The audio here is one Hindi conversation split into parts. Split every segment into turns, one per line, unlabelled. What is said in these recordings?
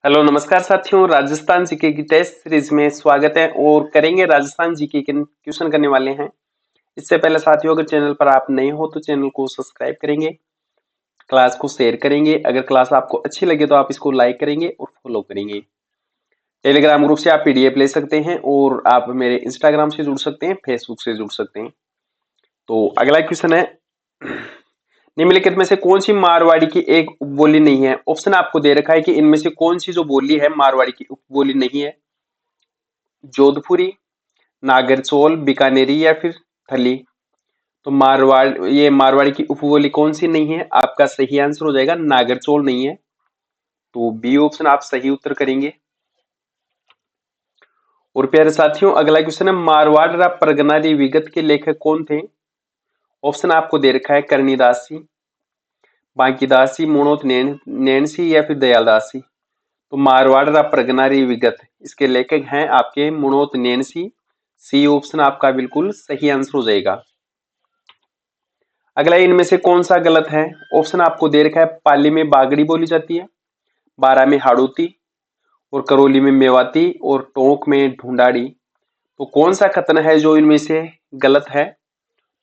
हेलो नमस्कार साथियों, राजस्थान जीके की टेस्ट सीरीज में स्वागत है और करेंगे राजस्थान जीके के क्वेश्चन करने वाले हैं। इससे पहले साथियों, अगर चैनल पर आप नए हो तो चैनल को सब्सक्राइब करेंगे, क्लास को शेयर करेंगे। अगर क्लास आपको अच्छी लगे तो आप इसको लाइक करेंगे और फॉलो करेंगे। टेलीग्राम ग्रुप से आप पीडीएफ ले सकते हैं और आप मेरे इंस्टाग्राम से जुड़ सकते हैं, फेसबुक से जुड़ सकते हैं। तो अगला क्वेश्चन है, निम्नलिखित में से कौन सी मारवाड़ी की एक उपबोली नहीं है। ऑप्शन आपको दे रखा है कि इनमें से कौन सी जो बोली है मारवाड़ी की उपबोली नहीं है। जोधपुरी, नागरचौल, बीकानेरी या फिर थली। तो मारवाड़ी की उपबोली कौन सी नहीं है? आपका सही आंसर हो जाएगा नागरचौल नहीं है। तो बी ऑप्शन आप सही उत्तर करेंगे। और प्यारे साथियों, अगला क्वेश्चन है, मारवाड़ रा परगना री विगत के लेखक कौन थे? ऑप्शन आपको दे रखा है करनीदासी, बांकीदासी, मोणोत नैणसी या फिर दयालदासी। तो मारवाड़ रा परगना री विगत, इसके लेखक हैं आपके मोणोत नैणसी। सी ऑप्शन आपका बिल्कुल सही आंसर हो जाएगा। अगला इनमें से कौन सा गलत है? ऑप्शन आपको दे रखा है, पाली में बागड़ी बोली जाती है, बारा में हाड़ौती और करौली में मेवाती और टोंक में ढूंढाड़ी। तो कौन सा कथन है जो इनमें से गलत है?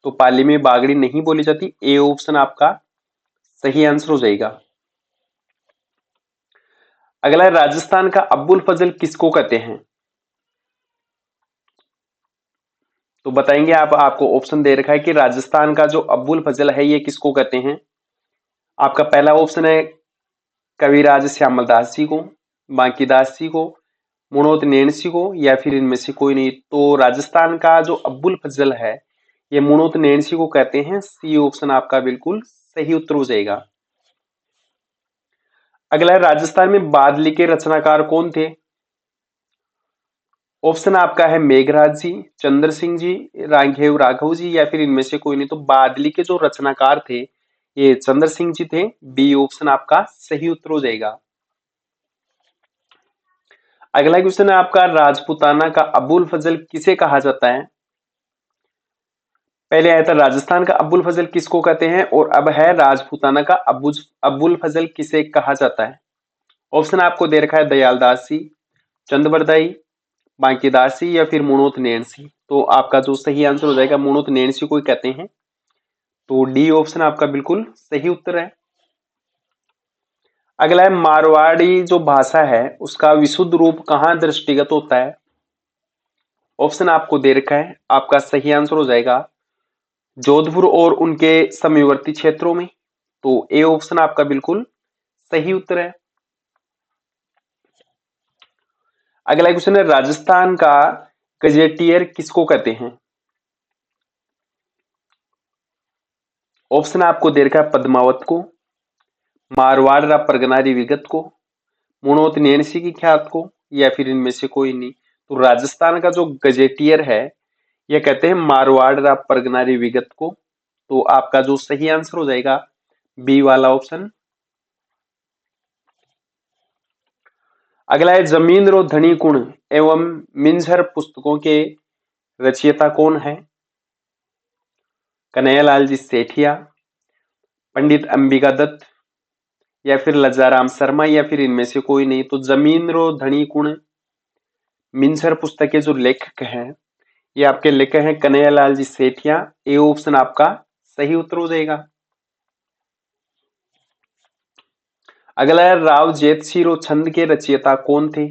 तो पाली में बागड़ी नहीं बोली जाती। ए ऑप्शन आपका सही आंसर हो जाएगा। अगला है, राजस्थान का अब्बुल फजल किसको कहते हैं? तो बताएंगे आप। आपको ऑप्शन दे रखा है कि राजस्थान का जो अब्बुल फजल है ये किसको कहते हैं। आपका पहला ऑप्शन है कविराज श्यामल दास जी को, बांकीदास जी को, मुणोत नैणसी को या फिर इनमें से कोई नहीं। तो राजस्थान का जो अब्बुल फजल है ये मुणोत नैणसी को कहते हैं। सी ऑप्शन आपका बिल्कुल सही उत्तर हो जाएगा। अगला है, राजस्थान में बादली के रचनाकार कौन थे? ऑप्शन आपका है मेघराज जी, चंद्र सिंह जी, राघेव राघव जी या फिर इनमें से कोई नहीं। तो बादली के जो रचनाकार थे ये चंद्र सिंह जी थे। बी ऑप्शन आपका सही उत्तर हो जाएगा। अगला क्वेश्चन है आपका, राजपूताना का अबुल फजल किसे कहा जाता है? पहले आया था राजस्थान का अबुल फजल किसको कहते हैं और अब है राजपूताना का अबुल फजल किसे कहा जाता है। ऑप्शन आपको दे रखा है दयालदासी, चंदबरदाई, बांकीदासी या फिर मुणोत नैणसी। तो आपका जो सही आंसर हो जाएगा मुणोत नैणसी को ही कहते हैं। तो डी ऑप्शन आपका बिल्कुल सही उत्तर है। अगला है, मारवाड़ी जो भाषा है उसका विशुद्ध रूप कहाँ दृष्टिगत होता है? ऑप्शन आपको दे रखा है। आपका सही आंसर हो जाएगा जोधपुर और उनके समीपवर्ती क्षेत्रों में। तो ए ऑप्शन आपका बिल्कुल सही उत्तर है। अगला क्वेश्चन है, राजस्थान का गजेटियर किसको कहते हैं? ऑप्शन आपको दे रखा है पद्मावत को, मारवाड़ रा परगनारी विगत को, मुणोत नैणसी की ख्यात को या फिर इनमें से कोई नहीं। तो राजस्थान का जो गजेटियर है यह कहते हैं मारवाड़ रा परगनारी विगत को। तो आपका जो सही आंसर हो जाएगा बी वाला ऑप्शन। अगला है, जमीन रो धनी गुण एवं मिंजर पुस्तकों के रचयिता कौन है? कन्हैयालाल जी सेठिया, पंडित अंबिका दत्त या फिर लज्जाराम शर्मा या फिर इनमें से कोई नहीं। तो जमीन रो धनी गुण मिंजर पुस्तक के जो लेखक हैं ये आपके लेखक हैं कन्हैयालाल जी सेठिया। ए ऑप्शन आपका सही उत्तर हो जाएगा। अगला है, राव जेतसिरो छंद के रचयिता कौन थे?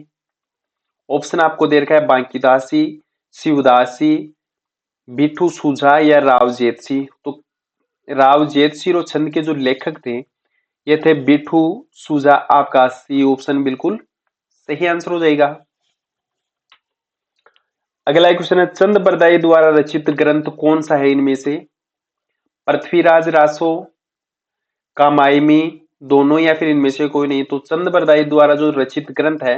ऑप्शन आपको दे रखा है बांकीदासी, शिवदासी, बिठू सुझा या राव जेतसी। तो राव जेतसिरो छंद के जो लेखक थे ये थे बिठू सुझा। आपका सी ऑप्शन बिल्कुल सही आंसर हो जाएगा। अगला क्वेश्चन है, चंद बरदाई द्वारा रचित ग्रंथ कौन सा है इनमें से? पृथ्वीराज रासो, कामायनी, दोनों या फिर इनमें से कोई नहीं। तो चंद बरदाई द्वारा जो रचित ग्रंथ है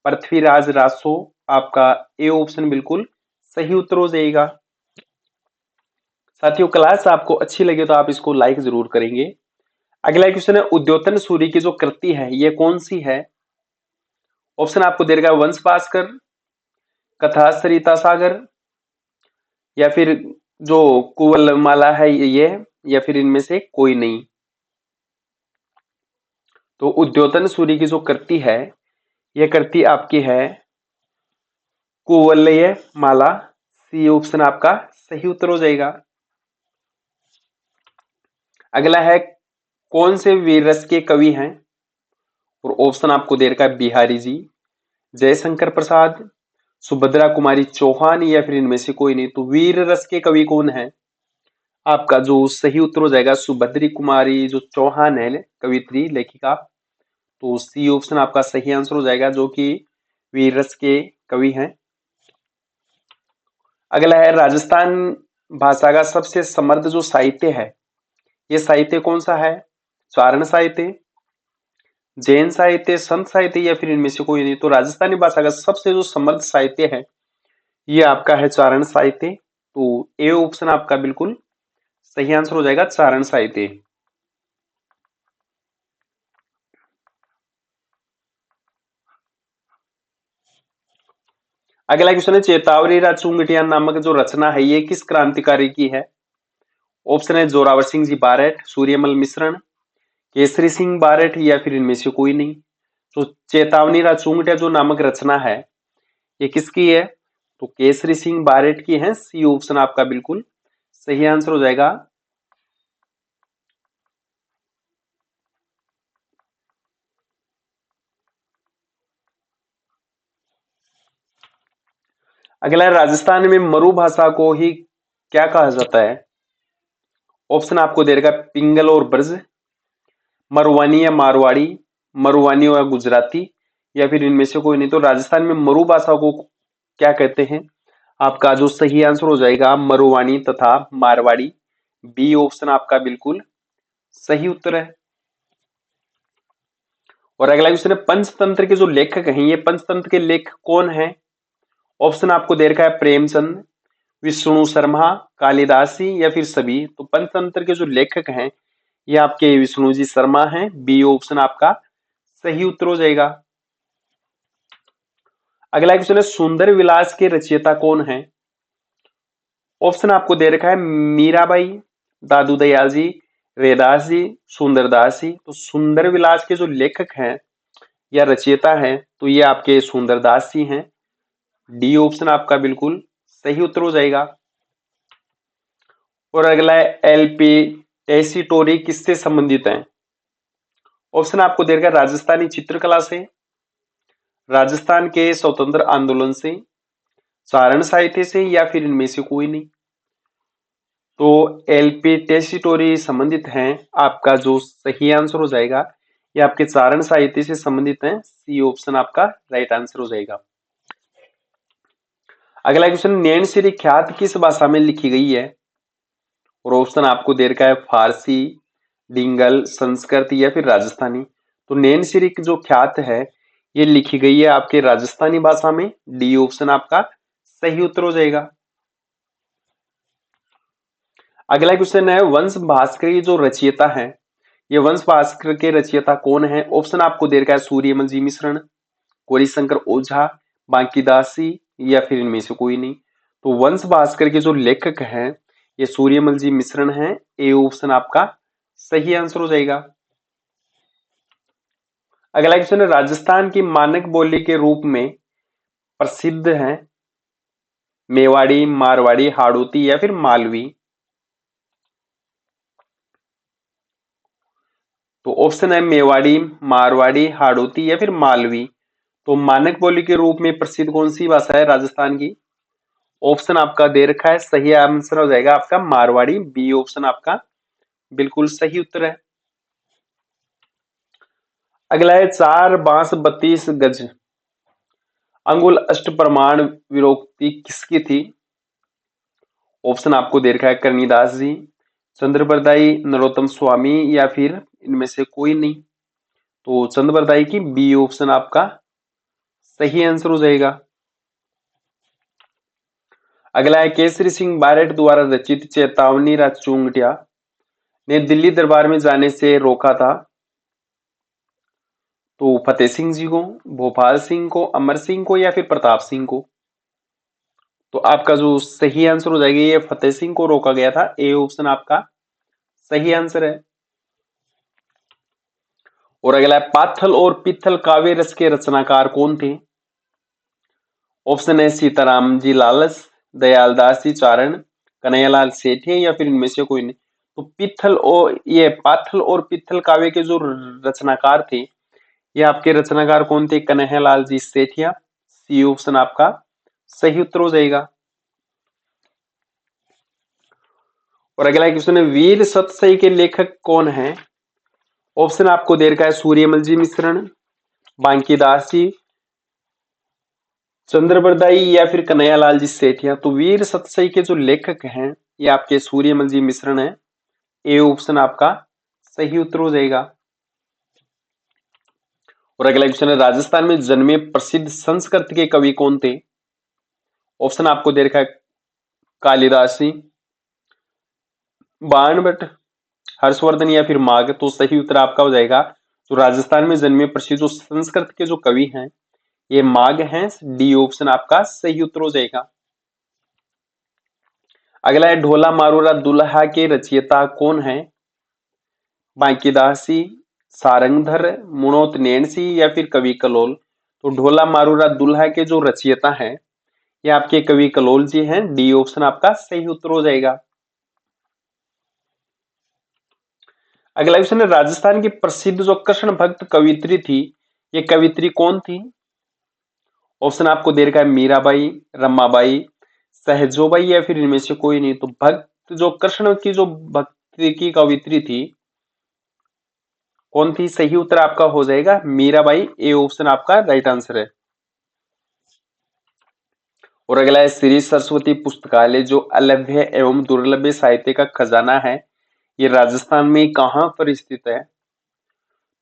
पृथ्वीराज रासो। आपका ए ऑप्शन बिल्कुल सही उत्तर हो जाएगा। साथियों, क्लास आपको अच्छी लगे तो आप इसको लाइक जरूर करेंगे। अगला क्वेश्चन है, उद्योतन सूरी की जो कृति है ये कौन सी है? ऑप्शन आपको दे रखा है वंश भास्कर, कथा सरिता सागर या फिर जो कुवल माला है ये या फिर इनमें से कोई नहीं। तो उद्योतन सूरी की जो कृति है यह कृति आपकी है कुवलय माला। सी ऑप्शन आपका सही उत्तर हो जाएगा। अगला है कौन से वीर रस के कवि हैं, और ऑप्शन आपको दे रखा है बिहारी जी, जयशंकर प्रसाद, सुभद्रा कुमारी चौहान, या फिर इनमें से कोई नहीं। तो वीर रस के कवि कौन है? आपका जो सही उत्तर हो जाएगा सुभद्री कुमारी जो चौहान है कवित्री लेखिका। तो सी ऑप्शन आपका सही आंसर हो जाएगा, जो कि वीर रस के कवि हैं। अगला है राजस्थान भाषा का सबसे समृद्ध जो साहित्य है, ये साहित्य कौन सा है? चारण साहित्य, जैन साहित्य, संत साहित्य, या फिर इनमें से कोई नहीं। तो राजस्थानी भाषा का सबसे जो समृद्ध साहित्य है ये आपका है चारण साहित्य। तो ए ऑप्शन आपका बिल्कुल सही आंसर हो जाएगा, चारण साहित्य। अगला क्वेश्चन है चेतावनी राज चुंगटियान नामक जो रचना है ये किस क्रांतिकारी की है? ऑप्शन है जोरावर सिंह जी बारेट, सूर्यमल मिश्रण, केसरी सिंह बारेट, या फिर इनमें से कोई नहीं। तो चेतावनी राज चुंगटिया जो नामक रचना है ये किसकी है? तो केसरी सिंह बारेट की है। सी ऑप्शन आपका बिल्कुल सही आंसर हो जाएगा। अगला है राजस्थान में मरु भाषा को ही क्या कहा जाता है? ऑप्शन आपको दे रखा है पिंगल और ब्रज, मरवानी या मारवाड़ी, मरवानी या गुजराती, या फिर इनमें से कोई नहीं। तो राजस्थान में मरु भाषा को क्या कहते हैं? आपका जो सही आंसर हो जाएगा मरुवानी तथा मारवाड़ी। बी ऑप्शन आपका बिल्कुल सही उत्तर है। और अगला क्वेश्चन है पंचतंत्र के जो लेखक हैं ये पंचतंत्र के लेखक कौन है? ऑप्शन आपको दे रखा है प्रेमचंद, विष्णु शर्मा, कालिदासी, या फिर सभी। तो पंचतंत्र के जो लेखक हैं ये आपके विष्णु जी शर्मा हैं। बी ऑप्शन आपका सही उत्तर हो जाएगा। अगला क्वेश्चन है सुंदर विलास के रचयिता कौन है? ऑप्शन आपको दे रखा है मीराबाई, दादू दयाल जी, रैदास जी, सुंदरदास जी। तो सुंदर विलास के जो लेखक हैं या रचयिता हैं तो ये आपके सुंदरदास जी हैं। डी ऑप्शन आपका बिल्कुल सही उत्तर हो जाएगा। और अगला है एलपी टेसिटोरी किससे संबंधित है? ऑप्शन आपको दे रखा है राजस्थानी चित्रकला से, राजस्थान के स्वतंत्र आंदोलन से, चारण साहित्य से, या फिर इनमें से कोई नहीं। तो एलपी टेसिटोरी संबंधित हैं। आपका जो सही आंसर हो जाएगा ये आपके चारण साहित्य से संबंधित है। सी ऑप्शन आपका राइट आंसर हो जाएगा। अगला क्वेश्चन नैन श्री ख्यात किस भाषा में लिखी गई है? और ऑप्शन आपको दे रखा है फारसी, डिंगल, संस्कृत, या फिर राजस्थानी। तो नैन श्री जो ख्यात है ये लिखी गई है आपके राजस्थानी भाषा में। डी ऑप्शन आपका सही उत्तर हो जाएगा। अगला क्वेश्चन है वंश भास्कर की जो रचयिता है ये वंश भास्कर के रचयिता कौन है? ऑप्शन आपको दे रखा है सूर्यमल जी मिश्रण, गौरीशंकर ओझा, बांकीदासी, या फिर इनमें से कोई नहीं। तो वंश भास्कर के जो लेखक हैं ये सूर्यमल जी मिश्रण हैं। ए ऑप्शन आपका सही आंसर हो जाएगा। अगला क्वेश्चन है राजस्थान की मानक बोली के रूप में प्रसिद्ध है मेवाड़ी, मारवाड़ी, हाड़ौती, या फिर मालवी। तो ऑप्शन है मेवाड़ी, मारवाड़ी, हाड़ौती, या फिर मालवी। तो मानक बोली के रूप में प्रसिद्ध कौन सी भाषा है राजस्थान की? ऑप्शन आपका दे रखा है, सही आंसर हो जाएगा आपका मारवाड़ी। बी ऑप्शन आपका बिल्कुल सही उत्तर है। अगला है 4 बांस 32 गज अंगुल अष्ट प्रमाण विरोक्ति किसकी थी? ऑप्शन आपको दे रखा है करनीदास जी, चंद्रबरदाई, नरोत्तम स्वामी, या फिर इनमें से कोई नहीं। तो चंद्रबरदाई की। बी ऑप्शन आपका सही आंसर हो जाएगा। अगला है केसरी सिंह बारेट द्वारा रचित चेतावनी राज चूंगटिया ने दिल्ली दरबार में जाने से रोका था। तो फतेह सिंह जी को, भोपाल सिंह को, अमर सिंह को, या फिर प्रताप सिंह को। तो आपका जो सही आंसर हो जाएगा ये फतेह सिंह को रोका गया था। ए ऑप्शन आपका सही आंसर है। और अगला है पाथल और पित्थल काव्य रस के रचनाकार कौन थे? ऑप्शन है सीताराम जी लालस, दयालदास जी चारण, कन्हैयालाल सेठिया या फिर इनमें से कोई नहीं। तो पित्थल और ये पाथल और पित्थल काव्य के जो रचनाकार थे, ये आपके रचनाकार कौन थे? कन्हैयालाल जी सेठिया। सी ऑप्शन आपका सही उत्तर हो जाएगा। और अगला क्वेश्चन है वीर सतसई के लेखक कौन है? ऑप्शन आपको दे रखा है सूर्यमल जी मिश्रण, बांकीदास जी, चंद्रबरदाई या फिर कन्हैयालाल जी सेठिया। तो वीर सतसई के जो लेखक हैं ये आपके सूर्यमल जी मिश्रण है। ए ऑप्शन आपका सही उत्तर हो जाएगा। और अगला क्वेश्चन है राजस्थान में जन्मे प्रसिद्ध संस्कृत के कवि कौन थे? ऑप्शन आपको दे रखा है कालिदास जी, बाणभट्ट, हर्षवर्धन या फिर माघ। तो सही उत्तर आपका हो जाएगा जो राजस्थान में जन्मे प्रसिद्ध जो संस्कृत के जो कवि हैं ये माघ हैं। डी ऑप्शन आपका सही उत्तर हो जाएगा। अगला है ढोला मारूरा दुल्हा के रचयिता कौन है? बांकीदास जी, सारंगधर, मुणोत नैणसी या फिर कवि कलोल। तो ढोला मारूरा दुल्हा के जो रचयिता हैं ये आपके कवि कलोल जी हैं। डी ऑप्शन आपका सही उत्तर हो जाएगा। अगला क्वेश्चन है राजस्थान की प्रसिद्ध जो कृष्ण भक्त कवित्री थी ये कवित्री कौन थी? ऑप्शन आपको दे रखा है मीराबाई, रमाबाई, सहजोबाई या फिर इनमें से कोई नहीं। तो भक्त जो कृष्ण की जो भक्ति की कवित्री थी कौन थी? सही उत्तर आपका हो जाएगा मीराबाई। ए ऑप्शन आपका राइट आंसर है। और अगला है श्री सरस्वती पुस्तकालय जो अलभ्य एवं दुर्लभ साहित्य का खजाना है ये राजस्थान में कहां पर स्थित है?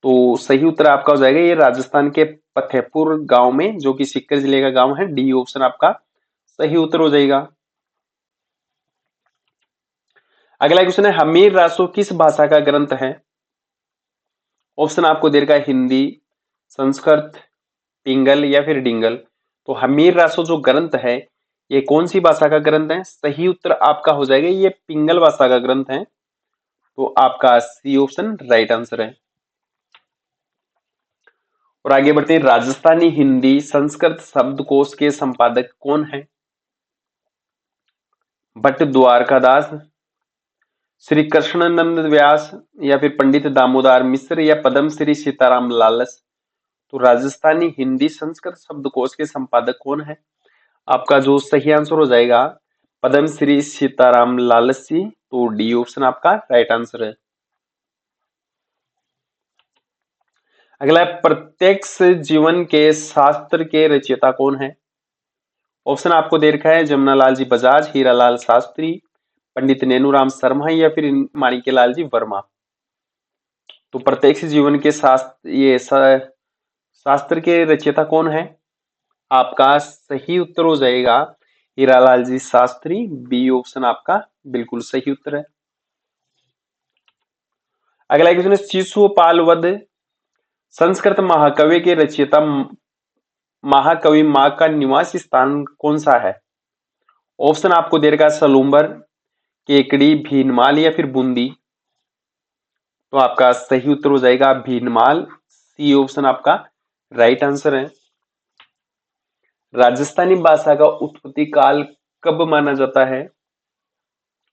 तो सही उत्तर आपका हो जाएगा ये राजस्थान के फतेहपुर गांव में जो कि सीकर जिले का गांव है। डी ऑप्शन आपका सही उत्तर हो जाएगा। अगला क्वेश्चन है हमीर रासो किस भाषा का ग्रंथ है? ऑप्शन आपको दे रखा है हिंदी, संस्कृत, पिंगल या फिर डिंगल। तो हमीर रासो जो ग्रंथ है ये कौन सी भाषा का ग्रंथ है? सही उत्तर आपका हो जाएगा ये पिंगल भाषा का ग्रंथ है। तो आपका सी ऑप्शन राइट आंसर है। और आगे बढ़ते हैं राजस्थानी हिंदी संस्कृत शब्दकोश के संपादक कौन है? भट्ट द्वारकादास, श्री कृष्णानंद व्यास या फिर पंडित दामोदर मिश्र या पद्म श्री सीताराम लालस। तो राजस्थानी हिंदी संस्कृत शब्दकोश के संपादक कौन है? आपका जो सही आंसर हो जाएगा पद्म श्री सीताराम लालस जी। तो डी ऑप्शन आपका राइट आंसर है। अगला है प्रत्यक्ष जीवन के शास्त्र के रचयिता कौन है? ऑप्शन आपको दे रखा है जमुनालाल जी बजाज, हीरालाल शास्त्री, पंडित नेनूराम शर्मा या फिर माणिक्यलाल जी वर्मा। तो प्रत्यक्ष जीवन के शास्त्र के रचयिता कौन है? आपका सही उत्तर हो जाएगा हीरालाल जी शास्त्री। बी ऑप्शन आपका बिल्कुल सही उत्तर है। अगला क्वेश्चन है शिशुपाल वध संस्कृत महाकाव्य के रचयिता महाकवि माँ का निवास स्थान कौन सा है? ऑप्शन आपको दे रखा है सलूम्बर, केकड़ी, भीनमाल या फिर बूंदी। तो आपका सही उत्तर हो जाएगा भीनमाल। सी ऑप्शन आपका राइट आंसर है। राजस्थानी भाषा का उत्पत्ति काल कब माना जाता है?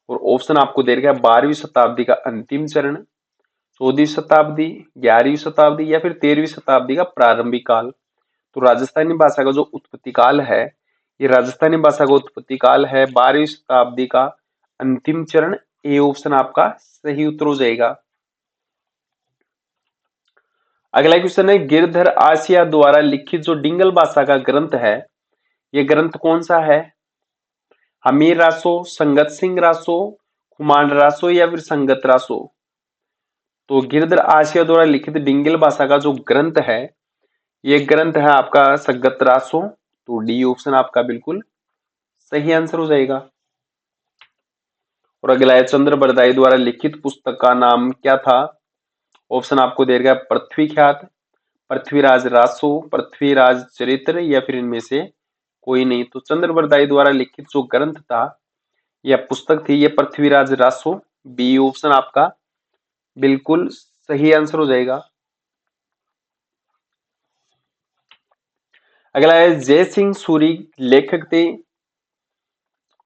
और ऑप्शन आपको दे रखा है 12वीं शताब्दी का अंतिम चरण, 14वीं शताब्दी, 11वीं शताब्दी या फिर 13वीं शताब्दी का प्रारंभिक काल। तो राजस्थानी भाषा का जो उत्पत्ति काल है ये राजस्थानी भाषा का उत्पत्ति काल है 12वीं शताब्दी का अंतिम चरण। ए ऑप्शन आपका सही उत्तर हो जाएगा। अगला क्वेश्चन है गिरधर आसिया द्वारा लिखित जो डिंगल भाषा का ग्रंथ है ये ग्रंथ कौन सा है? हमीर रासो, संगत सिंह रासो, कुमांड रासो या फिर संगत रासो। तो गिरधर आसिया द्वारा लिखित डिंगल भाषा का जो ग्रंथ है ये ग्रंथ है आपका संगत रासो। तो डी ऑप्शन आपका बिल्कुल सही आंसर हो जाएगा। और अगला है चंद्र बरदाई द्वारा लिखित पुस्तक का नाम क्या था? ऑप्शन आपको दे रखा है पृथ्वी ख्यात, पृथ्वीराज रासो, पृथ्वीराज चरित्र या फिर इनमें से कोई नहीं। तो चंद्र बरदाई द्वारा लिखित जो ग्रंथ था या पुस्तक थी ये पृथ्वीराज रासो। बी ऑप्शन आपका बिल्कुल सही आंसर हो जाएगा। अगला है जय सिंह सूरी लेखक थे,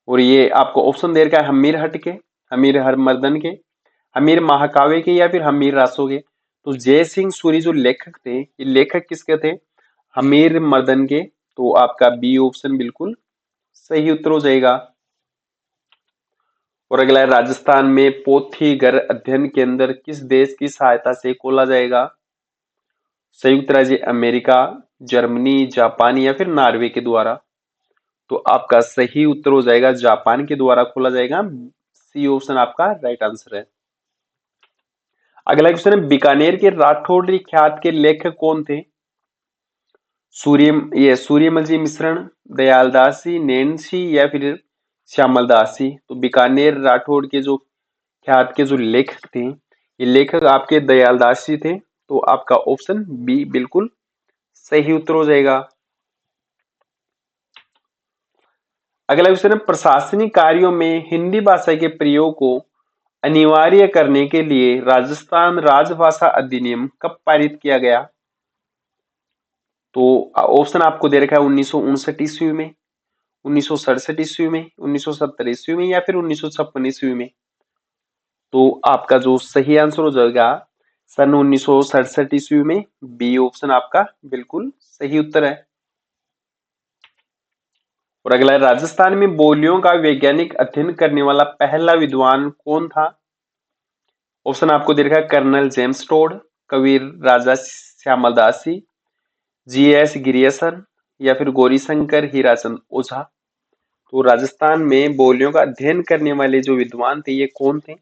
और ये आपको ऑप्शन दे रखा है हमीर हट के, हमीर हरमर्दन के, हमीर महाकाव्य के, या फिर हमीर रासो के। तो जय सिंह सूरी जो लेखक थे, ये लेखक किसके थे? हमीर मर्दन के। तो आपका बी ऑप्शन बिल्कुल सही उत्तर हो जाएगा। और अगला है राजस्थान में पोथीगर अध्ययन केंद्र किस देश की सहायता से खोला जाएगा? संयुक्त राज्य अमेरिका, जर्मनी, जापान, या फिर नॉर्वे के द्वारा। तो आपका सही उत्तर हो जाएगा जापान के द्वारा खोला जाएगा। सी ऑप्शन आपका राइट आंसर है। अगला क्वेश्चन है बीकानेर के राठौड़ी ख्यात के लेखक कौन थे? सूर्यमल जी मिश्रण, दयालदास जी, नैनसी, या फिर श्यामल दास जी। तो बीकानेर राठौड़ के जो ख्यात के जो लेखक थे, ये लेखक आपके दयालदास जी थे। तो आपका ऑप्शन बी बिल्कुल सही उत्तर हो जाएगा। अगला क्वेश्चन है प्रशासनिक कार्यों में हिंदी भाषा के प्रयोग को अनिवार्य करने के लिए राजस्थान राजभाषा अधिनियम कब पारित किया गया? तो ऑप्शन आपको दे रखा है 1959 ईस्वी में, 1967 ईस्वी में, 1970 ईस्वी में, या फिर 1956 ईस्वी में। तो आपका जो सही आंसर हो जाएगा सन 1967 ईस्वी में। बी ऑप्शन आपका बिल्कुल सही उत्तर है। और अगला है राजस्थान में बोलियों का वैज्ञानिक अध्ययन करने वाला पहला विद्वान कौन था? ऑप्शन आपको दे रखा है कर्नल जेम्स टोड, कबीर राजा श्यामल दास जी, जीएस गिरियसन, या फिर गौरीशंकर हीराचंद ओझा। तो राजस्थान में बोलियों का अध्ययन करने वाले जो विद्वान थे, ये कौन थे?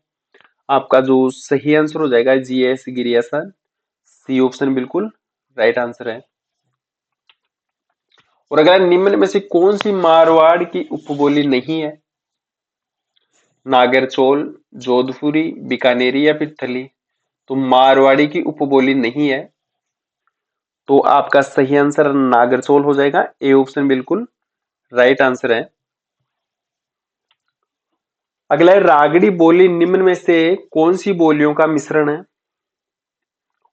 आपका जो सही आंसर हो जाएगा जीएस गिरियसन। सी ऑप्शन बिल्कुल राइट आंसर है। और अगर निम्न में से कौन सी मारवाड़ की उपबोली नहीं है? नागरचौल, जोधपुरी, बीकानेरी, या फिर थली। तो मारवाड़ी की उपबोली नहीं है। तो आपका सही आंसर नागरचौल हो जाएगा। ए ऑप्शन बिल्कुल राइट आंसर है। अगला है रागड़ी बोली निम्न में से कौन सी बोलियों का मिश्रण है?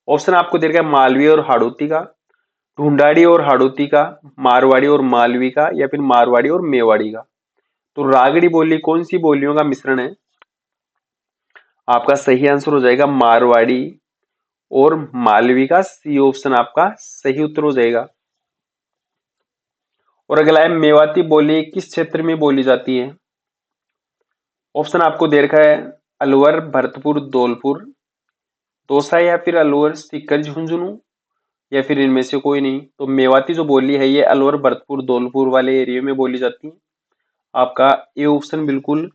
ऑप्शन आपको दे रखा है मालवी और हाड़ौती का, ढूंढाड़ी और हाड़ौती का, मारवाड़ी और मालवी का, या फिर मारवाड़ी और मेवाड़ी का। तो रागड़ी बोली कौन सी बोलियों का मिश्रण है? आपका सही आंसर हो जाएगा मारवाड़ी और मालवी का। सी ऑप्शन आपका सही उत्तर हो जाएगा। और अगला है मेवाती बोली किस क्षेत्र में बोली जाती है? ऑप्शन आपको दे रखा है अलवर, भरतपुर, धौलपुर, दौसा, या फिर अलवर, सीकर, झुंझुनू, या फिर इनमें से कोई नहीं। तो मेवाती जो बोली है ये अलवर, भरतपुर, धौलपुर वाले एरिया में बोली जाती है। आपका ये ऑप्शन बिल्कुल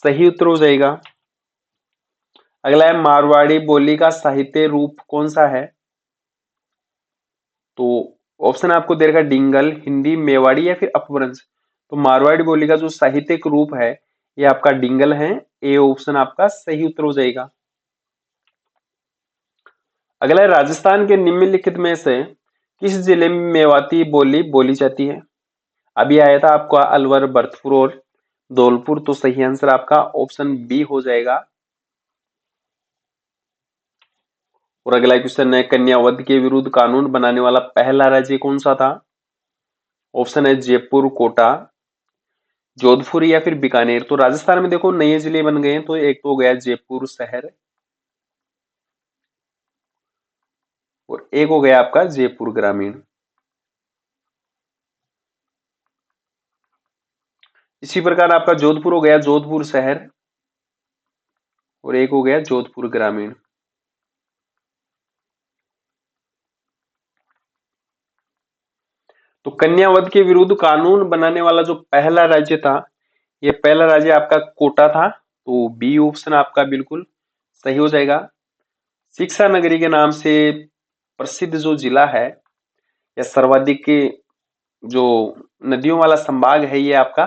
सही उत्तर हो जाएगा। अगला है मारवाड़ी बोली का साहित्य रूप कौन सा है? तो ऑप्शन आपको दे रखा डिंगल, हिंदी, मेवाड़ी, या फिर अपभ्रंश। तो मारवाड़ी बोली का जो साहित्यिक रूप है ये आपका डिंगल है। ए ऑप्शन आपका सही उत्तर हो जाएगा। अगला है राजस्थान के निम्नलिखित में से किस जिले में मेवाती बोली बोली जाती है? अभी आया था आपका अलवर, भरतपुर और धौलपुर। तो सही आंसर आपका ऑप्शन बी हो जाएगा। और अगला क्वेश्चन है कन्यावध के विरुद्ध कानून बनाने वाला पहला राज्य कौन सा था? ऑप्शन है जयपुर, कोटा, जोधपुर, या फिर बीकानेर। तो राजस्थान में देखो नए जिले बन गए हैं। तो एक तो हो गया जयपुर शहर, और एक हो गया आपका जयपुर ग्रामीण। इसी प्रकार आपका जोधपुर हो गया जोधपुर शहर, और एक हो गया जोधपुर ग्रामीण। तो कन्यावध के विरुद्ध कानून बनाने वाला जो पहला राज्य था, ये पहला राज्य आपका कोटा था। तो बी ऑप्शन आपका बिल्कुल सही हो जाएगा। शिक्षा नगरी के नाम से प्रसिद्ध जो जिला है या सर्वाधिक जो नदियों वाला संभाग है ये आपका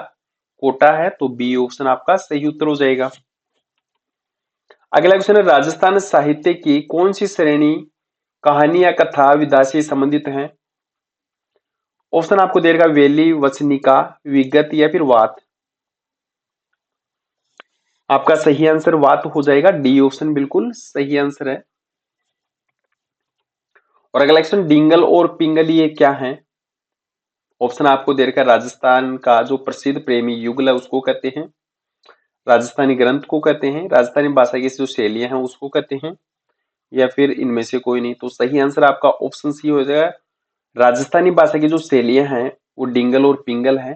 कोटा है। तो बी ऑप्शन आपका सही उत्तर हो जाएगा। अगला क्वेश्चन है राजस्थान साहित्य की कौन सी श्रेणी कहानी या कथा विधा से संबंधित है? ऑप्शन आपको दे रखा वेली, वचनिका, विगत, या फिर वात। आपका सही आंसर वात हो जाएगा। डी ऑप्शन बिल्कुल सही आंसर है। और अगला क्वेश्चन डिंगल और पिंगल ये क्या है? ऑप्शन आपको दे रखा है, राजस्थान का जो प्रसिद्ध प्रेमी युगल है उसको कहते हैं, राजस्थानी ग्रंथ को कहते हैं, राजस्थानी भाषा की जो शैलियां हैं उसको कहते हैं, या फिर इनमें से कोई नहीं। तो सही आंसर आपका ऑप्शन सी हो जाएगा। राजस्थानी भाषा की जो शैलियां हैं वो डिंगल और पिंगल है।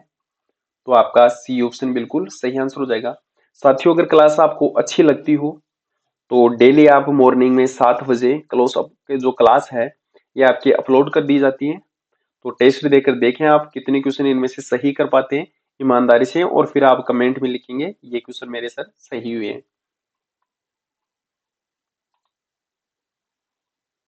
तो आपका सी ऑप्शन बिल्कुल सही आंसर हो जाएगा। साथियों, अगर क्लास आपको अच्छी लगती हो तो डेली आप मॉर्निंग में 7 बजे क्लोज अप के जो क्लास है ये आपकी अपलोड कर दी जाती है। तो टेस्ट देकर देखें आप कितने क्वेश्चन इनमें से सही कर पाते हैं ईमानदारी से, और फिर आप कमेंट में लिखेंगे ये क्वेश्चन मेरे सर सही हुए हैं।